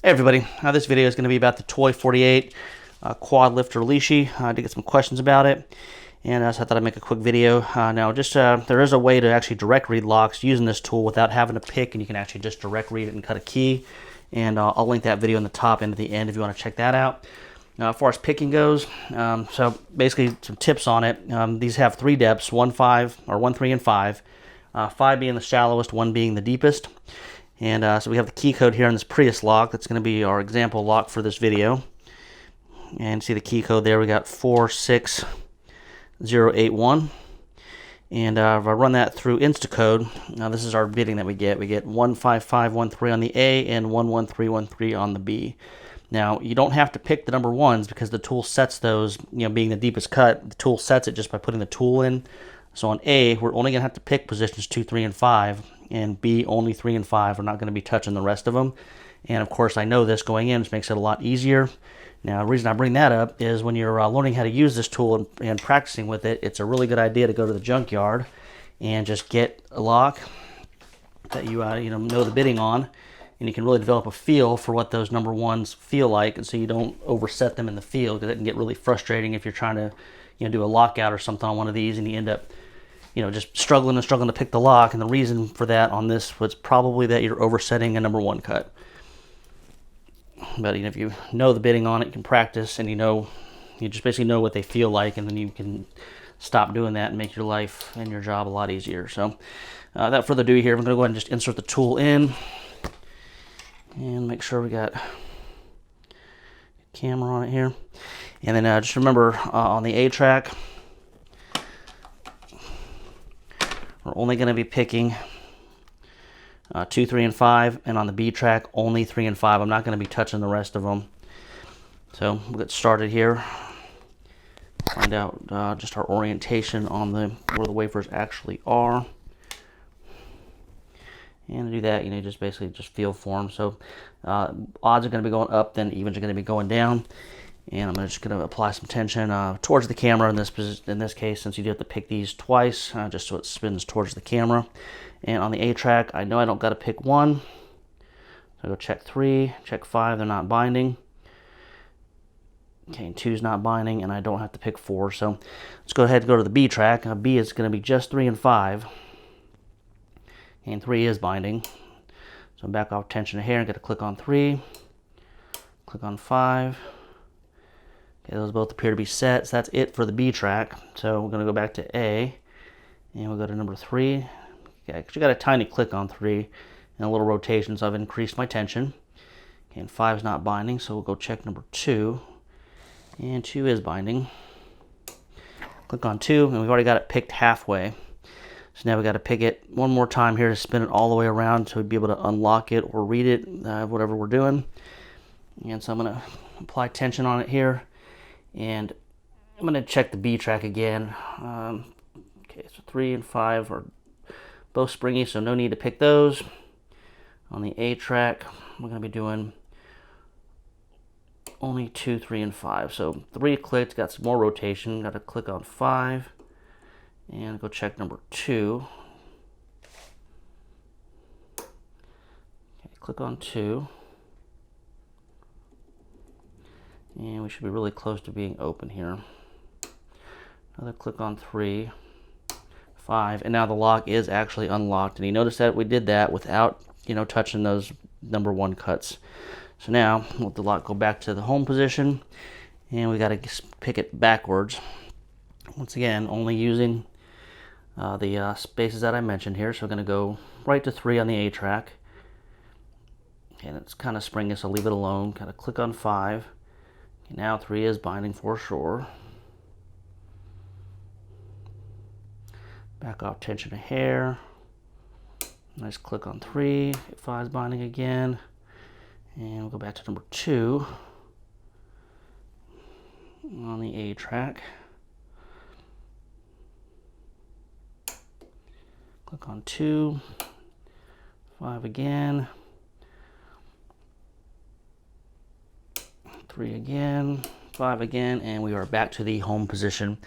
Hey everybody, this video is going to be about the TOY48 quad lifter Lishi. I did get some questions about it, and so I thought I'd make a quick video. Now, there is a way to actually direct read locks using this tool without having to pick, and you can actually just direct read it and cut a key. And I'll link that video in the top and at the end if you want to check that out. Now, as far as picking goes, so basically some tips on it. These have 3 depths, 1, 5, or 1, 3, and 5. 5 being the shallowest, 1 being the deepest. And so we have the key code here on this Prius lock. That's going to be our example lock for this video. And see the key code there. We got 46081. And if I run that through Instacode, now this is our bidding that we get. We get 15513 on the A and 11313 on the B. Now, you don't have to pick the number ones because the tool sets those, being the deepest cut, the tool sets it just by putting the tool in. So on A, we're only going to have to pick positions 2, 3, and 5. And B, only 3 and 5. We're not going to be touching the rest of them. And of course, I know this going in, which makes it a lot easier. Now, the reason I bring that up is when you're learning how to use this tool and practicing with it, it's a really good idea to go to the junkyard and just get a lock that you know the bidding on, and you can really develop a feel for what those number ones feel like, and so you don't overset them in the field, because it can get really frustrating if you're trying to do a lockout or something on one of these, and you end up just struggling to pick the lock. And the reason for that on this was probably that you're oversetting a number 1 cut. But if you know the bidding on it, you can practice, and you just basically know what they feel like, and then you can stop doing that and make your life and your job a lot easier. So without further ado here, I'm going to go ahead and just insert the tool in and make sure we got camera on it here. And then just remember on the A track, we're only going to be picking 2, 3, and 5, and on the B track, only 3 and 5. I'm not going to be touching the rest of them. So we'll get started here. Find out just our orientation on where the wafers actually are. And to do that, just basically feel for them. So odds are going to be going up, then evens are going to be going down. And I'm just going to apply some tension towards the camera in this case, since you do have to pick these twice, just so it spins towards the camera. And on the A track, I know I don't got to pick 1. So I go check 3, check 5, they're not binding. Okay, and 2's not binding, and I don't have to pick 4. So let's go ahead and go to the B track. B is going to be just 3 and 5. And 3 is binding. So back off tension here and got to click on 3, click on 5. Okay, those both appear to be set, so that's it for the B track. So we're going to go back to A, and we'll go to number 3. Okay, because you got a tiny click on 3 and a little rotation, so I've increased my tension. Okay, and 5 is not binding, so we'll go check number 2, and 2 is binding. Click on 2, and we've already got it picked halfway. So now we got to pick it one more time here to spin it all the way around, so we'd be able to unlock it or read it, whatever we're doing. And so I'm going to apply tension on it here. And I'm going to check the B track again. Okay, so 3 and 5 are both springy, so no need to pick those. On the A track, we're going to be doing only 2, 3, and 5. So 3 clicked, got some more rotation. Got to click on 5 and go check number 2. Okay, click on 2. And we should be really close to being open here. Another click on 3, 5, and now the lock is actually unlocked. And you notice that we did that without, touching those number 1 cuts. So now we'll let the lock go back to the home position, and we got to pick it backwards. Once again, only using the spaces that I mentioned here. So we're going to go right to 3 on the A track. And it's kind of springy, so leave it alone. Kind of click on 5. Now 3 is binding for sure. Back off tension a hair. Nice click on 3. 5 is binding again. And we'll go back to number 2 on the A track. Click on 2. 5 again. 3 again, 5 again, and we are back to the home position.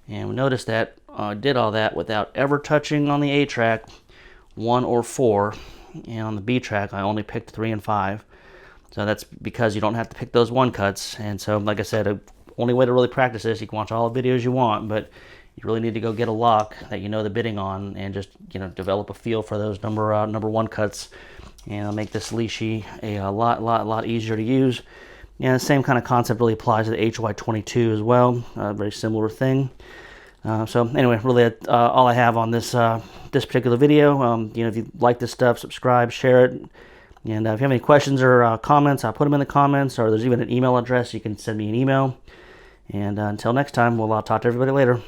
And we notice that I did all that without ever touching on the A track 1 or 4, and on the B track I only picked 3 and 5. So that's because you don't have to pick those one cuts. And so, like I said, the only way to really practice this, you can watch all the videos you want, but you really need to go get a lock that you know the bitting on, and just develop a feel for those number one cuts, and it'll make this Lishi a lot easier to use. And the same kind of concept really applies to the HY22 as well. Very similar thing. So anyway, really all I have on this this particular video. If you like this stuff, subscribe, share it. And if you have any questions or comments, I'll put them in the comments, or there's even an email address. You can send me an email. And until next time, we'll talk to everybody later.